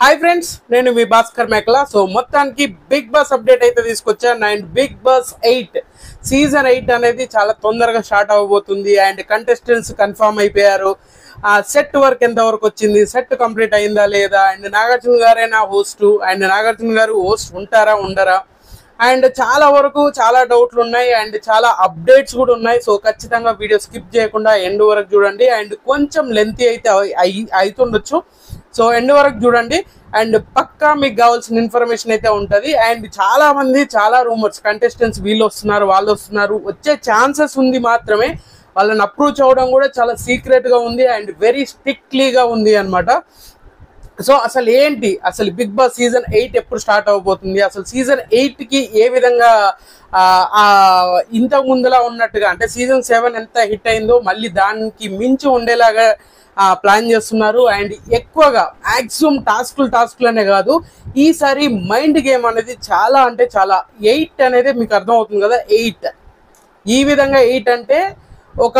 Hi friends, నేను మీ భాస్కర్ మేకల. So మొత్తానికి బిగ్ బాస్ అప్డేట్ అయితే తీసుకొచ్చాను. అండ్ బిగ్ బాస్ 8 సీజన్ 8 అనేది చాలా తొందరగా స్టార్ట్ అవ్వబోతుంది. అండ్ కంటెస్టెంట్స్ కన్ఫర్మ్ అయిపోయారు. సెట్ వర్క్ ఎంత వరకు వచ్చింది, సెట్ కంప్లీట్ అయిందా లేదా, అండ్ నాగార్జున గారేనా హోస్ట్, అండ్ నాగార్జున గారు హోస్ట్ ఉంటారా ఉండరా, అండ్ చాలా వరకు చాలా డౌట్లు ఉన్నాయి. అండ్ చాలా అప్డేట్స్ కూడా ఉన్నాయి. సో ఖచ్చితంగా వీడియో స్కిప్ చేయకుండా ఎండ్ వరకు చూడండి. అండ్ కొంచెం లెంతీ అయితే అవుతుండొచ్చు. సో ఎండ్ వరకు చూడండి. అండ్ పక్కా మీకు కావాల్సిన ఇన్ఫర్మేషన్ అయితే ఉంటుంది. అండ్ చాలా మంది చాలా రూమర్స్, కంటెస్టెంట్స్ వీళ్ళు వస్తున్నారు వాళ్ళు వస్తున్నారు, వచ్చే ఛాన్సెస్ ఉంది, మాత్రమే వాళ్ళని అప్రూవ్ చేయడం కూడా చాలా సీక్రెట్ గా ఉంది. అండ్ వెరీ స్ట్రిక్ట్లీగా ఉంది అనమాట. సో అసలు ఏంటి, అసలు బిగ్ బాస్ సీజన్ 8 ఎప్పుడు స్టార్ట్ అవబోతుంది, అసలు సీజన్ 8కి ఏ విధంగా ఇంతకు ముందులా ఉన్నట్టుగా, అంటే సీజన్ 7 ఎంత హిట్ అయిందో మళ్ళీ దానికి మించి ఉండేలాగా ప్లాన్ చేస్తున్నారు. అండ్ ఎక్కువగా మ్యాక్సిమం టాస్కులు అనే కాదు, ఈసారి మైండ్ గేమ్ అనేది చాలా అంటే చాలా 8 అనేది మీకు అర్థం అవుతుంది కదా. 8 ఈ విధంగా 8 అంటే ఒక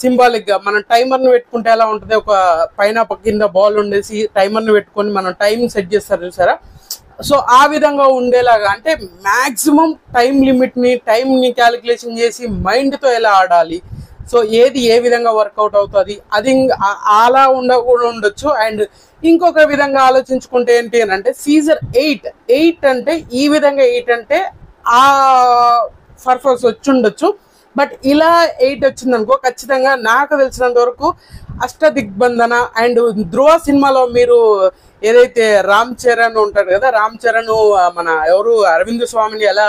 సింబాలిక్ గా మనం టైమర్ని పెట్టుకుంటే ఎలా ఉంటుంది, ఒక పైన కింద బాల్ ఉండేసి టైమర్ని పెట్టుకొని మనం టైం సెట్ చేస్తారు చూసారా. సో ఆ విధంగా ఉండేలాగా, అంటే మ్యాక్సిమం టైంని క్యాలిక్యులేషన్ చేసి మైండ్తో ఎలా ఆడాలి, సో ఏది ఏ విధంగా వర్కౌట్ అవుతుంది, అది అలా ఉండొచ్చు. అండ్ ఇంకొక విధంగా ఆలోచించుకుంటే ఏంటి అని అంటే సీజన్ 8 అంటే ఈ విధంగా 8 అంటే ఆ పర్పస్ వచ్చి ఉండొచ్చు. బట్ ఇలా 8 వచ్చిందనుకో, ఖచ్చితంగా నాకు తెలిసినంత వరకు అష్టదిగ్బంధన అండ్ ధ్రువ సినిమాలో మీరు ఏదైతే రామ్ చరణ్ ఉంటాడు కదా, రామ్ చరణ్ మన ఎవరు అరవింద్ స్వామిని ఎలా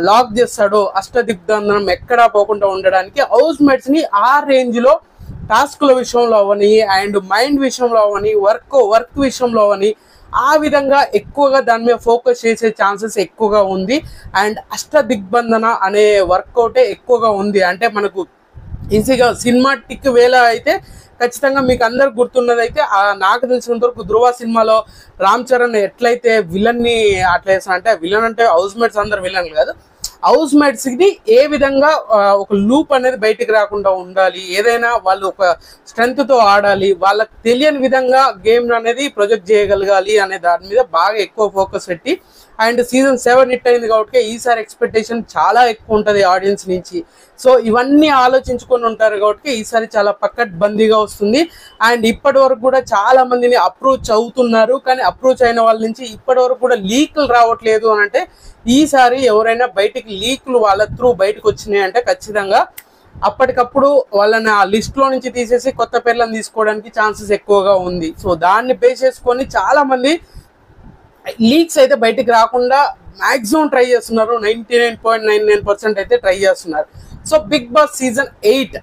లాక్ చేస్తాడో అష్టదిగ్బంధనం ఎక్కడా పోకుండా ఉండడానికి హౌస్ మేట్స్ ని ఆ రేంజ్ లో టాస్కుల విషయంలో అవని, అండ్ మైండ్ విషయంలో అవని, వర్క్ విషయంలో అవని, ఆ విధంగా ఎక్కువగా దాని మీద ఫోకస్ చేసే ఛాన్సెస్ ఎక్కువగా ఉంది. అండ్ అష్టదిగ్బంధన అనే వర్కౌటే ఎక్కువగా ఉంది. అంటే మనకు ఈజీగా సినిమాటిక్ వేళ అయితే ఖచ్చితంగా మీకు అందరికి గుర్తున్నది అయితే నాకు తెలిసినంత వరకు ధ్రువ సినిమాలో రామ్ చరణ్ ఎట్లయితే విలన్ని అట్లా చేస్తాను, అంటే విలన్ అంటే హౌస్ మేట్స్ అందరు విలన్లు కాదు, హౌస్ మేట్స్ కి ఏ విధంగా ఒక లూప్ అనేది బయటికి రాకుండా ఉండాలి, ఏదైనా వాళ్ళు ఒక స్ట్రెంగ్త్ తో ఆడాలి, వాళ్ళకి తెలియని విధంగా గేమ్ అనేది ప్రొజెక్ట్ చేయగలగాలి అనే దాని మీద బాగా ఎక్కువ ఫోకస్ పెట్టి, అండ్ సీజన్ 7 హిట్ అయింది కాబట్టి ఈసారి ఎక్స్పెక్టేషన్ చాలా ఎక్కువ ఉంటుంది ఆడియన్స్ నుంచి. సో ఇవన్నీ ఆలోచించుకొని ఉంటారు కాబట్టి ఈసారి చాలా పకడ్బందీగా వస్తుంది. అండ్ ఇప్పటి వరకు కూడా చాలా మందిని అప్రోచ్ అవుతున్నారు, కానీ అప్రోచ్ అయిన వాళ్ళ నుంచి ఇప్పటి వరకు కూడా లీకులు రావట్లేదు అని అంటే, ఈసారి ఎవరైనా బయటికి లీకులు వాళ్ళ త్రూ బయటకు వచ్చినాయి అంటే ఖచ్చితంగా అప్పటికప్పుడు వాళ్ళని ఆ లిస్ట్ లో నుంచి తీసేసి కొత్త పేర్లను తీసుకోవడానికి ఛాన్సెస్ ఎక్కువగా ఉంది. సో దాన్ని బేస్ చేసుకొని చాలా మంది లీక్స్ అయితే బయటికి రాకుండా మాక్సిమం ట్రై చేస్తున్నారు. 99.99% అయితే ట్రై చేస్తున్నారు. సో బిగ్ బాస్ సీజన్ 8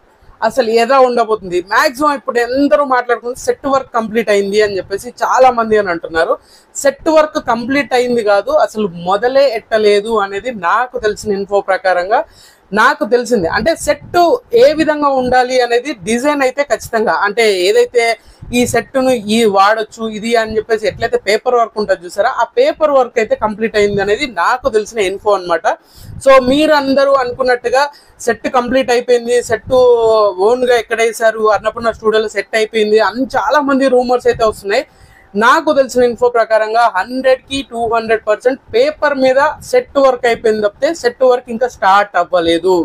అసలు ఎలా ఉండబోతుంది, మాక్సిమం ఇప్పుడు అందరూ మాట్లాడుకుంటే సెట్ వర్క్ కంప్లీట్ అయింది అని చెప్పేసి చాలా మంది అని అంటున్నారు. సెట్ వర్క్ కంప్లీట్ అయింది కాదు, అసలు మొదలే ఎట్టలేదు అనేది నాకు తెలిసిన ఇన్ఫో ప్రకారంగా నాకు తెలిసింది. అంటే సెట్ ఏ విధంగా ఉండాలి అనేది డిజైన్ అయితే ఖచ్చితంగా, అంటే ఏదైతే ఈ సెట్ను ఈ వాడొచ్చు ఇది అని చెప్పేసి ఎట్లయితే పేపర్ వర్క్ ఉంటుంది చూసారా, ఆ పేపర్ వర్క్ అయితే కంప్లీట్ అయింది అనేది నాకు తెలిసిన ఇన్ఫో అనమాట. సో మీరు అందరూ అనుకున్నట్టుగా సెట్ కంప్లీట్ అయిపోయింది, సెట్ ఓన్ గా ఎక్కడ వేసారు, అన్నపూర్ణ స్టూడియోలో సెట్ అయిపోయింది అని చాలా మంది రూమర్స్ అయితే వస్తున్నాయి. నాకు తెలిసిన ఇన్ఫో ప్రకారంగా 100కి 200% పేపర్ మీద సెట్ వర్క్ అయిపోయింది తప్పితే సెట్ వర్క్ ఇంకా స్టార్ట్ అవ్వలేదు.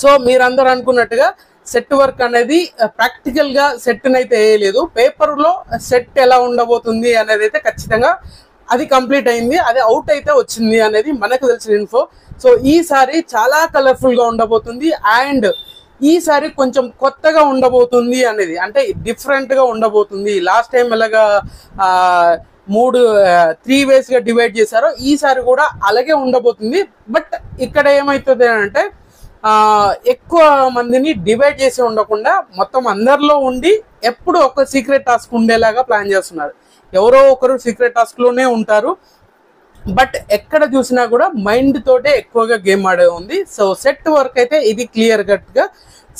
సో మీరందరూ అనుకున్నట్టుగా సెట్ వర్క్ అనేది ప్రాక్టికల్ గా సెట్ అయితే వేయలేదు, పేపర్ లో సెట్ ఎలా ఉండబోతుంది అనేది అయితే ఖచ్చితంగా అది కంప్లీట్ అయింది, అది అవుట్ అయితే వచ్చింది అనేది మనకు తెలిసిన ఇన్ఫో. సో ఈసారి చాలా కలర్ఫుల్ గా ఉండబోతుంది. అండ్ ఈసారి కొంచెం కొత్తగా ఉండబోతుంది అనేది, అంటే డిఫరెంట్ గా ఉండబోతుంది. లాస్ట్ టైం ఎలాగా 3 ways గా డివైడ్ చేశారో ఈసారి కూడా అలాగే ఉండబోతుంది. బట్ ఇక్కడ ఏమవుతుంది అంటే ఎక్కువ మందిని డివైడ్ చేసి ఉండకుండా మొత్తం అందరిలో ఉండి ఎప్పుడు ఒక సీక్రెట్ టాస్క్ ఉండేలాగా ప్లాన్ చేస్తున్నారు. ఎవరో ఒకరు సీక్రెట్ టాస్క్ లోనే ఉంటారు, బట్ ఎక్కడ చూసినా కూడా మైండ్ తోటే ఎక్కువగా గేమ్ ఆడే ఉంది. సో సెట్ వర్క్ అయితే ఇది క్లియర్ కట్ గా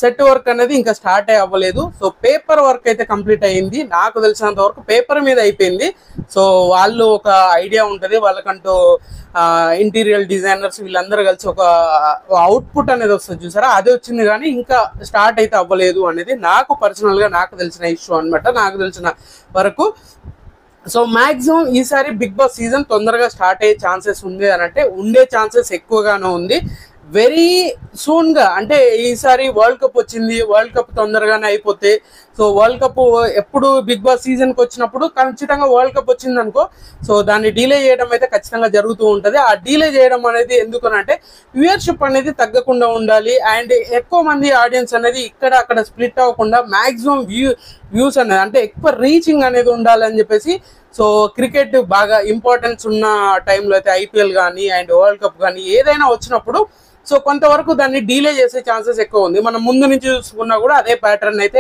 సెట్ వర్క్ అనేది ఇంకా స్టార్ట్ అవ్వలేదు. సో పేపర్ వర్క్ అయితే కంప్లీట్ అయ్యింది, నాకు తెలిసినంత వరకు పేపర్ మీద అయిపోయింది. సో వాళ్ళు ఒక ఐడియా ఉంటుంది వాళ్ళకంటూ, ఇంటీరియర్ డిజైనర్స్ వీళ్ళందరూ కలిసి ఒక అవుట్పుట్ అనేది వస్తుంది చూసారా, అది వచ్చింది కానీ ఇంకా స్టార్ట్ అయితే అవ్వలేదు అనేది నాకు పర్సనల్ గా నాకు తెలిసిన ఇష్యూ అనమాట, నాకు తెలిసిన వరకు. సో మాక్సిమం ఈసారి బిగ్ బాస్ సీజన్ తొందరగా స్టార్ట్ అయ్యే ఛాన్సెస్ ఉంది అని అంటే ఉండే ఛాన్సెస్ ఎక్కువగానే ఉంది. వెరీ సూన్గా అంటే ఈసారి వరల్డ్ కప్ వచ్చింది, వరల్డ్ కప్ తొందరగానే అయిపోతే, సో వరల్డ్ కప్ ఎప్పుడు బిగ్ బాస్ సీజన్కి వచ్చినప్పుడు ఖచ్చితంగా వరల్డ్ కప్ వచ్చింది అనుకో, సో దాన్ని డీలే చేయడం అయితే ఖచ్చితంగా జరుగుతూ ఉంటుంది. ఆ డీలే చేయడం అనేది ఎందుకనంటే వ్యూయర్షిప్ అనేది తగ్గకుండా ఉండాలి అండ్ ఎక్కువ మంది ఆడియన్స్ అనేది ఇక్కడ అక్కడ స్ప్లిట్ అవ్వకుండా మ్యాక్సిమం వ్యూస్ అనేది అంటే ఎక్కువ రీచింగ్ అనేది ఉండాలని చెప్పేసి, సో క్రికెట్ బాగా ఇంపార్టెన్స్ ఉన్న టైంలో అయితే ఐపీఎల్ కానీ అండ్ వరల్డ్ కప్ కానీ ఏదైనా వచ్చినప్పుడు సో కొంతవరకు దాన్ని డీలే చేసే ఛాన్సెస్ ఎక్కువ ఉంది. మనం ముందు నుంచి చూసుకున్నా కూడా అదే ప్యాటర్న్ అయితే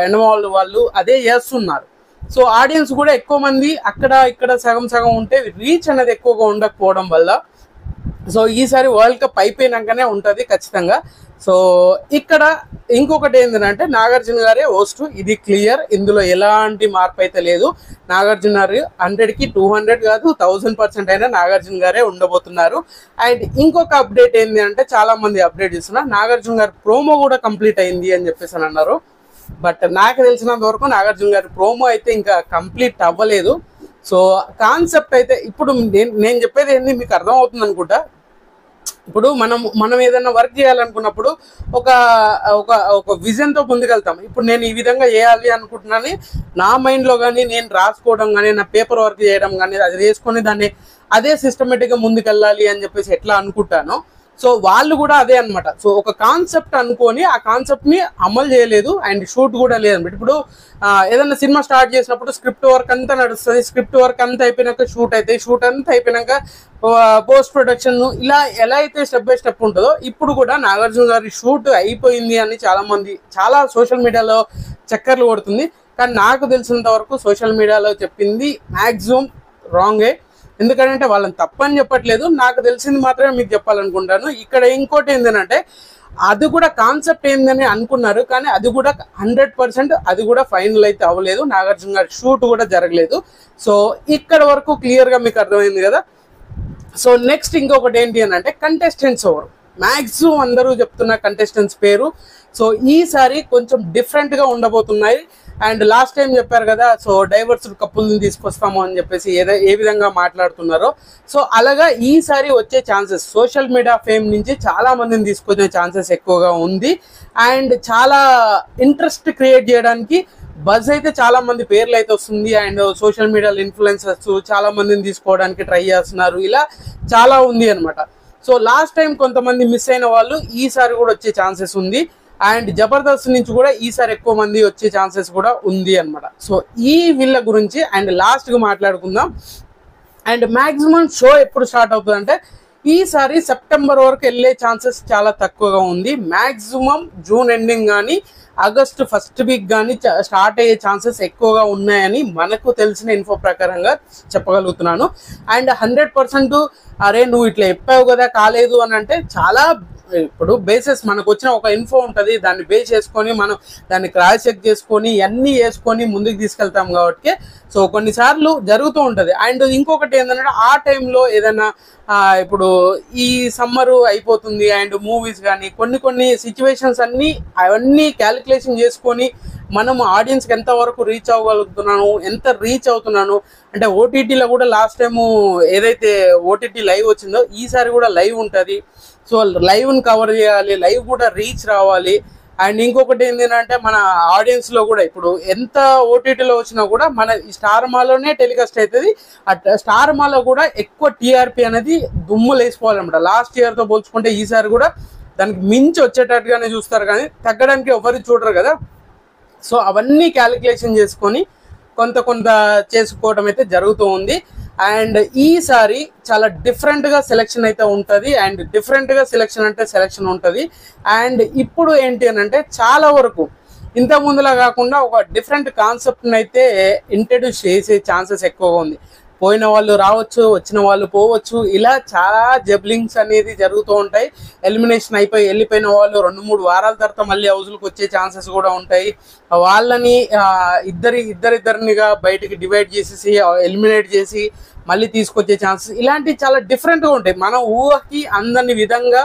ఎండమాల్ వాళ్ళు అదే చేస్తున్నారు. సో ఆడియన్స్ కూడా ఎక్కువ మంది అక్కడ ఇక్కడ సగం సగం ఉంటే రీచ్ అనేది ఎక్కువగా ఉండకపోవడం వల్ల సో ఈసారి వరల్డ్ కప్ అయిపోయినాకనే ఉంటుంది ఖచ్చితంగా. సో ఇక్కడ ఇంకొకటి ఏంటంటే నాగార్జున గారే హోస్ట్, ఇది క్లియర్, ఇందులో ఎలాంటి మార్పు అయితే లేదు. నాగార్జున గారు 100కి 200 కాదు 1000% అయినా నాగార్జున గారే ఉండబోతున్నారు. అండ్ ఇంకొక అప్డేట్ ఏంటి అంటే చాలా మంది అప్డేట్ చేస్తున్నారు, నాగార్జున గారి ప్రోమో కూడా కంప్లీట్ అయింది అని చెప్పేసి అని అన్నారు. బట్ నాకు తెలిసినంత వరకు నాగార్జున గారి ప్రోమో అయితే ఇంకా కంప్లీట్ అవ్వలేదు. సో కాన్సెప్ట్ అయితే ఇప్పుడు నేను చెప్పేది ఏంది మీకు అర్థం అవుతుంది అనుకుంటా. ఇప్పుడు మనం ఏదైనా వర్క్ చేయాలనుకున్నప్పుడు ఒక ఒక ఒక విజన్తో ముందుకెళ్తాం. ఇప్పుడు నేను ఈ విధంగా చేయాలి అనుకుంటున్నాను నా మైండ్లో కానీ, నేను రాసుకోవడం కానీ, నా పేపర్ వర్క్ చేయడం కానీ, అది వేసుకొని దాన్ని అదే సిస్టమేటిక్గా ముందుకెళ్ళాలి అని చెప్పేసి ఎట్లా అనుకుంటానో, సో వాళ్ళు కూడా అదే అనమాట. సో ఒక కాన్సెప్ట్ అనుకొని ఆ కాన్సెప్ట్ని అమలు చేయలేదు అండ్ షూట్ కూడా లేదన్నమాట. ఇప్పుడు ఏదైనా సినిమా స్టార్ట్ చేసినప్పుడు స్క్రిప్ట్ వర్క్ అంతా నడుస్తుంది, స్క్రిప్ట్ వర్క్ అంతా అయిపోయినాక షూట్ అయితే, షూట్ అంతా అయిపోయినాక పోస్ట్ ప్రొడక్షన్, ఇలా ఎలా అయితే స్టెప్ బై స్టెప్ ఉంటుందో ఇప్పుడు కూడా నాగార్జున గారి షూట్ అయిపోయింది అని చాలా సోషల్ మీడియాలో చక్కర్లు కొడుతుంది. కానీ నాకు తెలిసినంత వరకు సోషల్ మీడియాలో చెప్పింది మ్యాక్సిమం రాంగే. ఎందుకంటే వాళ్ళని తప్పని చెప్పట్లేదు, నాకు తెలిసింది మాత్రమే మీకు చెప్పాలనుకుంటాను. ఇక్కడ ఇంకోటి ఏంటంటే అది కూడా కాన్సెప్ట్ ఏందని అనుకున్నారు, కానీ అది కూడా 100% అది కూడా ఫైనల్ అయితే అవ్వలేదు. నాగార్జున గారి షూట్ కూడా జరగలేదు. సో ఇక్కడ వరకు క్లియర్గా మీకు అర్థమైంది కదా. సో నెక్స్ట్ ఇంకొకటి ఏంటి అని అంటే కంటెస్టెంట్స్ ఎవరు, మ్యాక్సిమం అందరూ చెప్తున్న కంటెస్టెంట్స్ పేరు సో ఈసారి కొంచెం డిఫరెంట్గా ఉండబోతున్నాయి. అండ్ లాస్ట్ టైం చెప్పారు కదా, సో డైవర్స్డ్ కపుల్ని తీసుకొస్తాము అని చెప్పేసి ఏ విధంగా మాట్లాడుతున్నారో, సో అలాగా ఈసారి వచ్చే ఛాన్సెస్ సోషల్ మీడియా ఫేమ్ నుంచి చాలా మందిని తీసుకొచ్చే ఛాన్సెస్ ఎక్కువగా ఉంది. అండ్ చాలా ఇంట్రెస్ట్ క్రియేట్ చేయడానికి బజ్ అయితే చాలా మంది పేర్లు అయితే వస్తుంది. అండ్ సోషల్ మీడియాలో ఇన్ఫ్లుయెన్సర్స్ చాలా మందిని తీసుకోవడానికి ట్రై చేస్తున్నారు, ఇలా చాలా ఉంది అనమాట. సో లాస్ట్ టైం కొంతమంది మిస్ అయిన వాళ్ళు ఈసారి కూడా వచ్చే ఛాన్సెస్ ఉంది. అండ్ జబర్దస్త్ నుంచి కూడా ఈసారి ఎక్కువ మంది వచ్చే ఛాన్సెస్ కూడా ఉంది అనమాట. సో ఈ వీళ్ళ గురించి అండ్ లాస్ట్గా మాట్లాడుకుందాం. అండ్ మ్యాక్సిమం షో ఎప్పుడు స్టార్ట్ అవుతుంది అంటే ఈసారి సెప్టెంబర్ వరకు వెళ్ళే ఛాన్సెస్ చాలా తక్కువగా ఉంది. మ్యాక్సిమం జూన్ ఎండింగ్ కానీ ఆగస్టు ఫస్ట్ వీక్ కానీ స్టార్ట్ అయ్యే ఛాన్సెస్ ఎక్కువగా ఉన్నాయని మనకు తెలిసిన ఇన్ఫో ప్రకారంగా చెప్పగలుగుతున్నాను. అండ్ 100% అరే నువ్వు ఇట్లా చెప్పావు కదా కాలేదు అని అంటే చాలా ఇప్పుడు బేసెస్ మనకు వచ్చిన ఒక ఇన్ఫో ఉంటుంది, దాన్ని బేస్ చేసుకొని మనం దాన్ని క్రాస్ చెక్ చేసుకొని అన్నీ వేసుకొని ముందుకు తీసుకెళ్తాం కాబట్టి సో కొన్నిసార్లు జరుగుతూ ఉంటుంది. అండ్ ఇంకొకటి ఏంటంటే ఆ టైంలో ఏదైనా ఇప్పుడు ఈ సమ్మరు అయిపోతుంది అండ్ మూవీస్ కానీ కొన్ని సిచ్యువేషన్స్ అవన్నీ క్యాలిక్యులేషన్ చేసుకొని మనం ఆడియన్స్కి ఎంతవరకు రీచ్ అవ్వగలుగుతున్నాను, ఎంత రీచ్ అవుతున్నాను అంటే ఓటీటీలో కూడా లాస్ట్ టైము ఏదైతే ఓటీటీ లైవ్ వచ్చిందో ఈసారి కూడా లైవ్ ఉంటుంది. సో లైవ్ని కవర్ చేయాలి, లైవ్ కూడా రీచ్ రావాలి. అండ్ ఇంకొకటి ఏంటంటే మన ఆడియన్స్లో కూడా ఇప్పుడు ఎంత ఓటీటీలో వచ్చినా కూడా మన స్టార్ మాలోనే టెలికాస్ట్ అవుతుంది. స్టార్ మాలో కూడా ఎక్కువ టీఆర్పీ అనేది దుమ్ములు వేసుకోవాలన్నమాట. లాస్ట్ ఇయర్తో పోల్చుకుంటే ఈసారి కూడా దానికి మించి వచ్చేటట్టుగానే చూస్తారు, కానీ తగ్గడానికి ఎవరు చూడరు కదా. సో అవన్నీ క్యాలిక్యులేషన్ చేసుకొని కొంత చేసుకోవడం అయితే జరుగుతూ ఉంది. అండ్ ఈసారి చాలా డిఫరెంట్గా సెలెక్షన్ అయితే ఉంటుంది. అండ్ డిఫరెంట్గా సెలెక్షన్ అంటే సెలెక్షన్ ఉంటుంది. అండ్ ఇప్పుడు ఏంటి అని అంటే చాలా వరకు ఇంత ముందులా కాకుండా ఒక డిఫరెంట్ కాన్సెప్ట్ని అయితే ఇంట్రడ్యూస్ చేసే ఛాన్సెస్ ఎక్కువగా ఉంది. పోయిన వాళ్ళు రావచ్చు, వచ్చిన వాళ్ళు పోవచ్చు, ఇలా చాలా జబ్లింగ్స్ అనేది జరుగుతూ ఉంటాయి. ఎలిమినేషన్ అయిపోయి వెళ్ళిపోయిన వాళ్ళు 2-3 వారాల తర్వాత మళ్ళీ హౌస్లకు వచ్చే ఛాన్సెస్ కూడా ఉంటాయి. వాళ్ళని ఇద్దరినిగా బయటికి డివైడ్ చేసేసి ఎలిమినేట్ చేసి మళ్ళీ తీసుకొచ్చే ఛాన్సెస్ ఇలాంటివి చాలా డిఫరెంట్గా ఉంటాయి. మన ఊహకి అందని విధంగా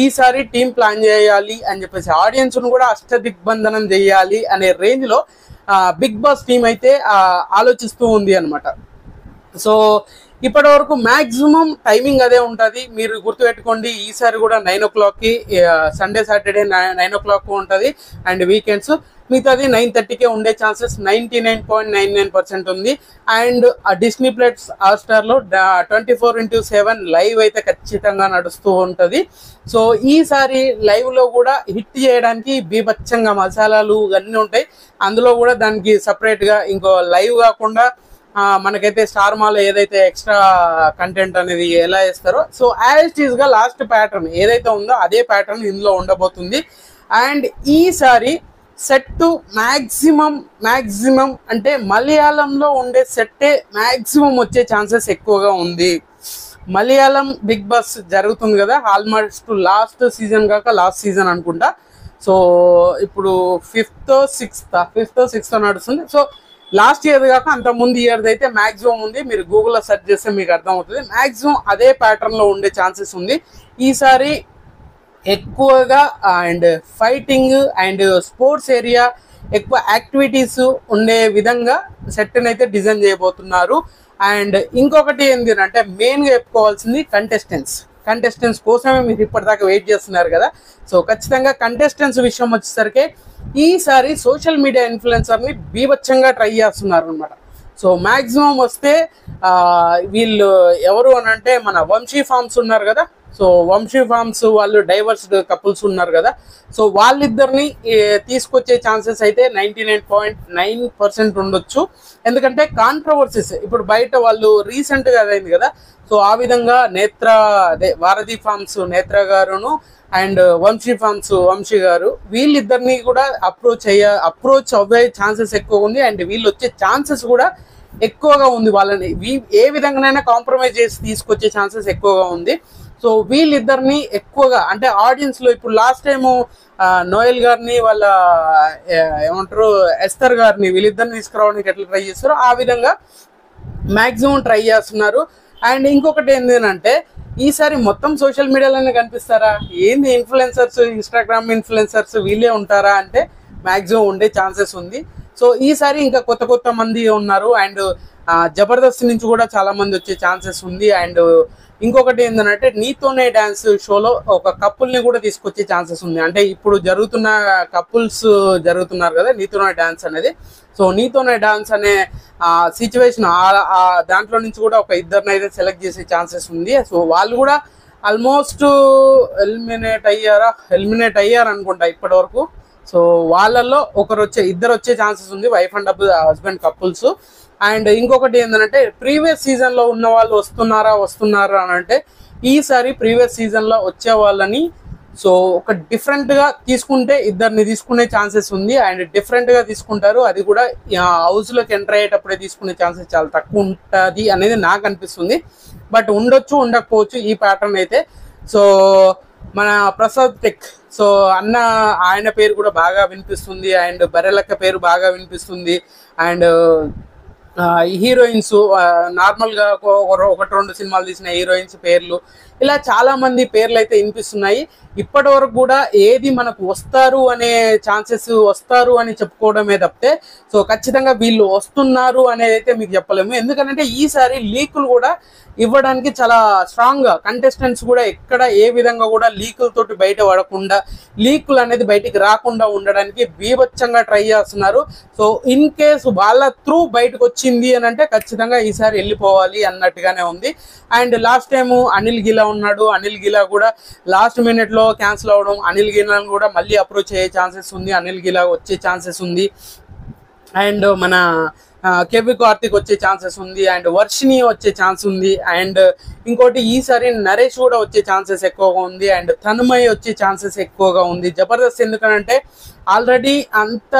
ఈసారి టీం ప్లాన్ చేయాలి అని చెప్పేసి ఆడియన్స్ను కూడా అష్టదిగ్బంధనం చేయాలి అనే రేంజ్లో బిగ్ బాస్ టీం అయితే ఆలోచిస్తూ ఉంది అనమాట. సో ఇప్పటి వరకు మ్యాక్సిమం టైమింగ్ అదే ఉంటుంది. మీరు గుర్తుపెట్టుకోండి, ఈసారి కూడా 9 o'clockకి సండే సాటర్డే 9 o'clock ఉంటుంది అండ్ వీకెండ్స్ మిగతాది 9:30కే ఉండే ఛాన్సెస్ 99.99% ఉంది. అండ్ డిస్నీ ప్లస్ హాట్స్టార్లో 24/7 లైవ్ అయితే ఖచ్చితంగా నడుస్తూ ఉంటుంది. సో ఈసారి లైవ్లో కూడా హిట్ చేయడానికి బీభత్సంగా మసాలాలు అన్నీ ఉంటాయి. అందులో కూడా దానికి సపరేట్గా ఇంకో లైవ్ కాకుండా మనకైతే స్టార్ మాలో ఏదైతే ఎక్స్ట్రా కంటెంట్ అనేది ఎలా చేస్తారో సో యాజ్ ఇట్ ఈస్గా లాస్ట్ ప్యాటర్న్ ఏదైతే ఉందో అదే ప్యాటర్న్ ఇందులో ఉండబోతుంది. అండ్ ఈసారి సెట్ మ్యాక్సిమం అంటే మలయాళంలో ఉండే సెట్టే మ్యాక్సిమం వచ్చే ఛాన్సెస్ ఎక్కువగా ఉంది. మలయాళం బిగ్ బాస్ జరుగుతుంది కదా, ఆల్మోస్ట్ లాస్ట్ సీజన్ కాక లాస్ట్ సీజన్ అనుకుంటా. సో ఇప్పుడు ఫిఫ్త్ సిక్స్త్ నడుస్తుంది. సో లాస్ట్ ఇయర్ కాక అంత ముందు ఇయర్ది అయితే మ్యాక్సిమం ఉంది. మీరు గూగుల్లో సెర్చ్ చేస్తే మీకు అర్థమవుతుంది. మ్యాక్సిమం అదే ప్యాటర్న్లో ఉండే ఛాన్సెస్ ఉంది. ఈసారి ఎక్కువగా and fighting and sports area ఎక్కువ యాక్టివిటీస్ ఉండే విధంగా సెట్ని అయితే డిజైన్ చేయబోతున్నారు. అండ్ ఇంకొకటి ఏంటి అంటే మెయిన్గా చెప్పుకోవాల్సింది కంటెస్టెంట్స్ కోసమే మీరు ఇప్పటిదాకా వెయిట్ చేస్తున్నారు కదా. సో ఖచ్చితంగా కంటెస్టెంట్స్ విషయం వచ్చేసరికి ఈసారి సోషల్ మీడియా ఇన్ఫ్లుయెన్సర్ని బీభత్సంగా ట్రై చేస్తున్నారు అనమాట. సో మ్యాక్సిమం వస్తే వీళ్ళు ఎవరు అని అంటే మన వంశీ ఫార్మ్స్ ఉన్నారు కదా. సో వంశీ ఫార్మ్స్ వాళ్ళు డైవర్స్డ్ కపుల్స్ ఉన్నారు కదా. సో వాళ్ళిద్దరిని తీసుకొచ్చే ఛాన్సెస్ అయితే 99.9% ఉండొచ్చు. ఎందుకంటే కాంట్రవర్సీస్ ఇప్పుడు బయట వాళ్ళు రీసెంట్గా అదైంది కదా. సో ఆ విధంగా వారధి ఫార్మ్స్ నేత్ర గారును అండ్ వంశీ ఫార్మ్స్ వంశీ గారు వీళ్ళిద్దరిని కూడా అప్రోచ్ అవ్వే ఛాన్సెస్ ఎక్కువ ఉంది. అండ్ వీళ్ళు వచ్చే ఛాన్సెస్ కూడా ఎక్కువగా ఉంది. వాళ్ళని ఏ విధంగానైనా కాంప్రమైజ్ చేసి తీసుకొచ్చే ఛాన్సెస్ ఎక్కువగా ఉంది. సో వీళ్ళిద్దరిని ఎక్కువగా అంటే ఆడియన్స్లో ఇప్పుడు లాస్ట్ టైము నోయల్ గారిని వాళ్ళ ఏమంటారు ఎస్తర్ గారిని వీళ్ళిద్దరిని తీసుకురావడానికి ఎట్లా ట్రై చేస్తారో ఆ విధంగా మ్యాక్సిమం ట్రై చేస్తున్నారు. అండ్ ఇంకొకటి ఏంటంటే ఈసారి మొత్తం సోషల్ మీడియాలోనే కనిపిస్తారా ఏంది ఇన్ఫ్లుయెన్సర్స్ ఇన్స్టాగ్రామ్ ఇన్ఫ్లుయెన్సర్స్ వీళ్ళే ఉంటారా అంటే మ్యాక్సిమం ఉండే ఛాన్సెస్ ఉంది. సో ఈసారి ఇంకా కొత్త మంది ఉన్నారు. అండ్ జబర్దస్త్ నుంచి కూడా చాలా మంది వచ్చే ఛాన్సెస్ ఉంది. అండ్ ఇంకొకటి ఏంటంటే నీతోనే డ్యాన్స్ షోలో ఒక కపుల్ని కూడా తీసుకొచ్చే ఛాన్సెస్ ఉంది. అంటే ఇప్పుడు జరుగుతున్న కపుల్స్ జరుగుతున్నారు కదా నీతోనే డ్యాన్స్ అనేది. సో నీతోనే డాన్స్ అనే సిచ్యువేషన్ దాంట్లో నుంచి కూడా ఒక ఇద్దరిని అయితే సెలెక్ట్ చేసే ఛాన్సెస్ ఉంది. సో వాళ్ళు కూడా ఆల్మోస్ట్ ఎలిమినేట్ అయ్యారు అనుకుంటా ఇప్పటి వరకు. సో వాళ్ళల్లో ఇద్దరు వచ్చే ఛాన్సెస్ ఉంది, wife and husband couples. And ఇంకొకటి ఏంటంటే ప్రీవియస్ సీజన్లో ఉన్న వాళ్ళు వస్తున్నారా అని అంటే ఈసారి ప్రీవియస్ సీజన్లో వచ్చే వాళ్ళని సో ఒక డిఫరెంట్గా తీసుకుంటే ఇద్దరిని తీసుకునే ఛాన్సెస్ ఉంది. అండ్ డిఫరెంట్గా తీసుకుంటారు, అది కూడా హౌస్లోకి ఎంటర్ అయ్యేటప్పుడే తీసుకునే ఛాన్సెస్ చాలా తక్కువ ఉంటుంది అనేది నాకు అనిపిస్తుంది. బట్ ఉండొచ్చు ఉండకపోవచ్చు ఈ ప్యాటర్న్ అయితే. సో మన ప్రసాద్ టెక్ సో ఆయన పేరు కూడా బాగా వినిపిస్తుంది. అండ్ బర్రెలక్క పేరు బాగా వినిపిస్తుంది. అండ్ హీరోయిన్స్ నార్మల్గా 1-2 సినిమాలు తీసిన హీరోయిన్స్ పేర్లు ఇలా చాలా మంది పేర్లు అయితే వినిపిస్తున్నాయి. ఇప్పటి వరకు కూడా ఏది మనకు వస్తారు అని చెప్పుకోవడమే తప్పితే సో ఖచ్చితంగా వీళ్ళు వస్తున్నారు అనేది అయితే మీకు చెప్పలేము. ఎందుకంటే ఈసారి లీకులు కూడా ఇవ్వడానికి చాలా స్ట్రాంగ్గా కంటెస్టెంట్స్ కూడా ఎక్కడ ఏ విధంగా కూడా లీకులతోటి బయట పడకుండా లీకులు అనేది బయటికి రాకుండా ఉండడానికి బీభత్సంగా ట్రై చేస్తున్నారు. సో ఇన్ కేసు వాళ్ళ త్రూ బయటకు వచ్చింది అని అంటే ఖచ్చితంగా ఈసారి వెళ్ళిపోవాలి అన్నట్టుగానే ఉంది. అండ్ లాస్ట్ టైము అనిల్ గిలా ఉన్నాడు, అనిల్ గిలా కూడా లాస్ట్ మినిట్లో క్యాన్సిల్ అవ్వడం, అనిల్ గిలాను కూడా మళ్ళీ అప్రోచ్ అయ్యే ఛాన్సెస్ ఉంది, అనిల్ గిలా వచ్చే ఛాన్సెస్ ఉంది. అండ్ మన కేవి కార్తిక్ వచ్చే ఛాన్సెస్ ఉంది. అండ్ వర్షిని వచ్చే ఛాన్స్ ఉంది. అండ్ ఇంకోటి ఈసారి నరేష్ కూడా వచ్చే ఛాన్సెస్ ఎక్కువగా ఉంది. అండ్ తన్మయ్ వచ్చే ఛాన్సెస్ ఎక్కువగా ఉంది. జబర్దస్త్ ఎందుకంటే ఆల్రెడీ అంత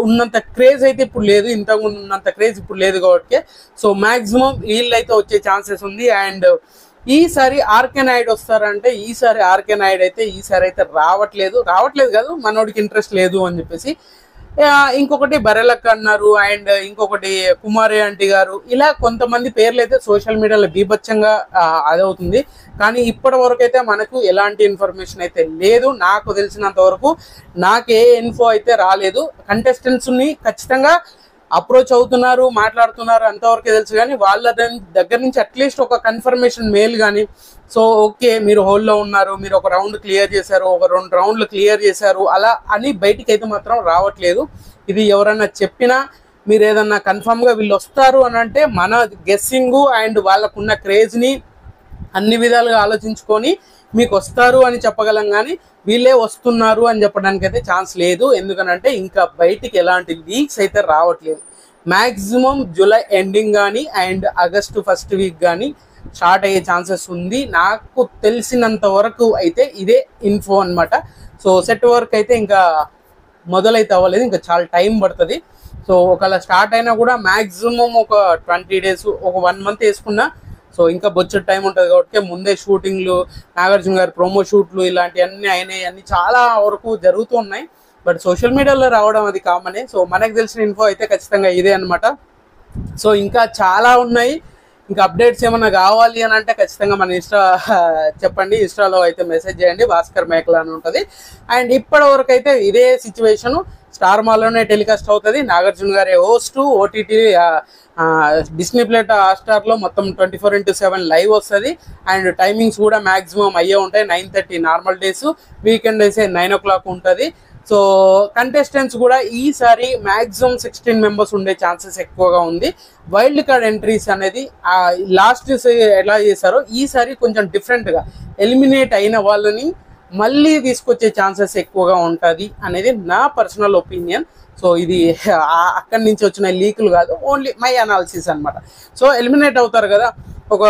ఉన్నంత క్రేజ్ అయితే ఇప్పుడు లేదు, ఇంతకుముందు ఉన్నంత క్రేజ్ ఇప్పుడు లేదు కాబట్టి సో మ్యాక్సిమం వీళ్ళైతే వచ్చే ఛాన్సెస్ ఉంది. అండ్ ఈసారి ఆర్కే నాయుడు వస్తారంటే ఆర్కే నాయుడు అయితే రావట్లేదు కాదు మనోడికి ఇంట్రెస్ట్ లేదు అని చెప్పేసి. ఇంకొకటి బరెలక్క అన్నారు, అండ్ ఇంకొకటి కుమారి ఆంటీ గారు, ఇలా కొంతమంది పేర్లు అయితే సోషల్ మీడియాలో బీభత్సంగా అదవుతుంది. కానీ ఇప్పటి వరకు అయితే మనకు ఎలాంటి ఇన్ఫర్మేషన్ అయితే లేదు. నాకు తెలిసినంత వరకు నాకు ఏ ఇన్ఫో అయితే రాలేదు. కంటెస్టెంట్స్ని ఖచ్చితంగా అప్రోచ్ అవుతున్నారు, మాట్లాడుతున్నారు, అంతవరకే తెలుసు. కానీ వాళ్ళ దగ్గర నుంచి అట్లీస్ట్ ఒక కన్ఫర్మేషన్ మెయిల్ కానీ, సో ఓకే మీరు హోల్లో ఉన్నారు, మీరు ఒక రౌండ్ క్లియర్ చేశారు, ఒక 2 రౌండ్లు క్లియర్ చేశారు, అలా అని బయటికి అయితే మాత్రం రావట్లేదు. ఇది ఎవరన్నా చెప్పినా మీరు ఏదన్నా కన్ఫర్మ్గా వీళ్ళు వస్తారు అని అంటే మన గెస్సింగ్ అండ్ వాళ్ళకున్న క్రేజ్ని అన్ని విధాలుగా ఆలోచించుకొని మీకు వస్తారు అని చెప్పగలం. కానీ వీళ్ళే వస్తున్నారు అని చెప్పడానికి అయితే ఛాన్స్ లేదు. ఎందుకనంటే ఇంకా బయటికి ఎలాంటి లీక్స్ అయితే రావట్లేదు. మ్యాక్సిమం జూలై ఎండింగ్ కానీ అండ్ ఆగస్టు ఫస్ట్ వీక్ కానీ స్టార్ట్ అయ్యే ఛాన్సెస్ ఉంది. నాకు తెలిసినంత వరకు అయితే ఇదే ఇన్ఫో అనమాట. సో సెట్ వర్క్ అయితే ఇంకా మొదలైతే అవ్వలేదు, ఇంకా చాలా టైం పడుతుంది. సో ఒకవేళ స్టార్ట్ అయినా కూడా మ్యాక్సిమం ఒక 20 డేస్, ఒక 1 మంత్ వేసుకున్నా సో ఇంకా బొచ్చే టైం ఉంటుంది. కాబట్టి ముందే షూటింగ్లు, నాగార్జున గారి ప్రోమో షూట్లు ఇలాంటివన్నీ అయినాయి, అన్నీ చాలా వరకు జరుగుతూ ఉన్నాయి. బట్ సోషల్ మీడియాలో రావడం అది కామనే. సో మనకు తెలిసిన ఇన్ఫో అయితే ఖచ్చితంగా ఇదే అనమాట. సో ఇంకా చాలా ఉన్నాయి. ఇంకా అప్డేట్స్ ఏమన్నా కావాలి అని అంటే ఖచ్చితంగా మన ఇన్స్టా చెప్పండి, ఇన్స్టాలో అయితే మెసేజ్ చేయండి, భాస్కర్ మేకలా అని ఉంటుంది. అండ్ ఇప్పటి వరకు అయితే ఇదే సిచ్యువేషను స్టార్ మాలోనే టెలికాస్ట్ అవుతుంది. నాగార్జున గారే హోస్ట్, ఓటీటీ డిస్నీ ప్లస్ హాట్‌స్టార్లో మొత్తం 24/7 లైవ్ వస్తుంది. అండ్ టైమింగ్స్ కూడా మ్యాక్సిమం అయ్యే ఉంటాయి. 9:30 నార్మల్ డేస్, వీకెండ్ అయితే 9 o'clock ఉంటుంది. సో కంటెస్టెంట్స్ కూడా ఈసారి మ్యాక్సిమం 16 మెంబర్స్ ఉండే ఛాన్సెస్ ఎక్కువగా ఉంది. వైల్డ్ కార్డ్ ఎంట్రీస్ అనేది లాస్ట్ ఎలా చేశారో ఈసారి కొంచెం డిఫరెంట్గా ఎలిమినేట్ అయిన వాళ్ళని మళ్ళీ తీసుకొచ్చే ఛాన్సెస్ ఎక్కువగా ఉంటుంది అనేది నా పర్సనల్ ఒపీనియన్. సో ఇది అక్కడి నుంచి వచ్చిన లీకులు కాదు, ఓన్లీ మై అనాలిసిస్ అనమాట. సో ఎలిమినేట్ అవుతారు కదా ఒక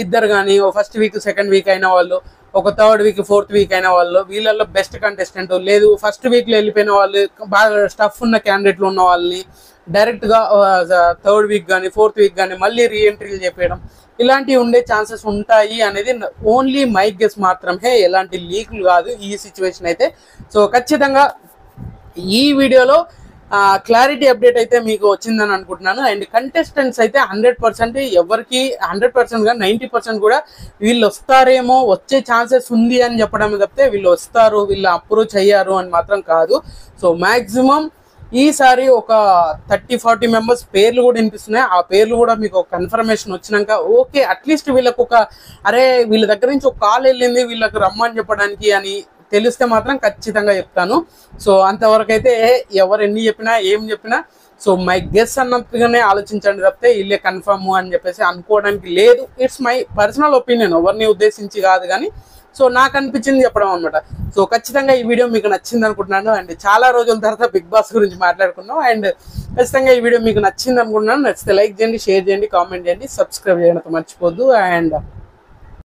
ఇద్దరు కానీ, ఫస్ట్ వీక్ సెకండ్ వీక్ అయిన వాళ్ళు, ఒక థర్డ్ వీక్ ఫోర్త్ వీక్ అయిన వాళ్ళు, వీళ్ళల్లో బెస్ట్ కంటెస్టెంట్ లేదు ఫస్ట్ వీక్లో వెళ్ళిపోయిన వాళ్ళు, బాగా స్టఫ్ ఉన్న క్యాండిడేట్లు ఉన్న వాళ్ళని డైరెక్ట్గా థర్డ్ వీక్ కానీ ఫోర్త్ వీక్ కానీ మళ్ళీ రీఎంట్రీలు చెప్పేయడం, ఇలాంటివి ఉండే ఛాన్సెస్ ఉంటాయి అనేది ఓన్లీ మై గెస్ మాత్రమే, ఎలాంటి లీకులు కాదు ఈ సిచ్యువేషన్ అయితే. సో ఖచ్చితంగా ఈ వీడియోలో క్లారిటీ అప్డేట్ అయితే మీకు వచ్చిందని అనుకుంటున్నాను. అండ్ కంటెస్టెంట్స్ అయితే 100% ఎవరికి 100% గా 90% కూడా వీళ్ళు వస్తారేమో, వచ్చే ఛాన్సెస్ ఉంది అని చెప్పడం తప్పితే వీళ్ళు వస్తారు, వీళ్ళు అప్రోచ్ అయ్యారు అని మాత్రం కాదు. సో మ్యాక్సిమం ఈసారి ఒక 30-40 మెంబర్స్ పేర్లు కూడా వినిపిస్తున్నాయి. ఆ పేర్లు కూడా మీకు ఒక కన్ఫర్మేషన్ వచ్చినాక ఓకే అట్లీస్ట్ వీళ్ళకు ఒక అరే వీళ్ళ దగ్గర నుంచి ఒక కాల్ వెళ్ళింది వీళ్ళకి రమ్మని చెప్పడానికి అని తెలిస్తే మాత్రం ఖచ్చితంగా చెప్తాను. సో అంతవరకు అయితే ఎవరు ఎన్ని చెప్పినా ఏం చెప్పినా సో మై గెస్ అన్నట్టుగానే ఆలోచించండి తప్పితే వీళ్ళే కన్ఫర్మ్ అని చెప్పేసి అనుకోవడానికి లేదు. ఇట్స్ మై పర్సనల్ ఒపీనియన్, ఎవరిని ఉద్దేశించి కాదు కానీ సో నాకు అనిపించింది చెప్పడం అనమాట. సో ఖచ్చితంగా ఈ వీడియో మీకు నచ్చింది అనుకుంటున్నాను. అండ్ చాలా రోజుల తర్వాత బిగ్ బాస్ గురించి మాట్లాడుకున్నాం. అండ్ ఖచ్చితంగా ఈ వీడియో మీకు నచ్చింది అనుకుంటున్నాను. నచ్చితే లైక్ చేయండి, షేర్ చేయండి, కామెంట్ చేయండి, సబ్స్క్రైబ్ చేయడం మర్చిపోద్దు. అండ్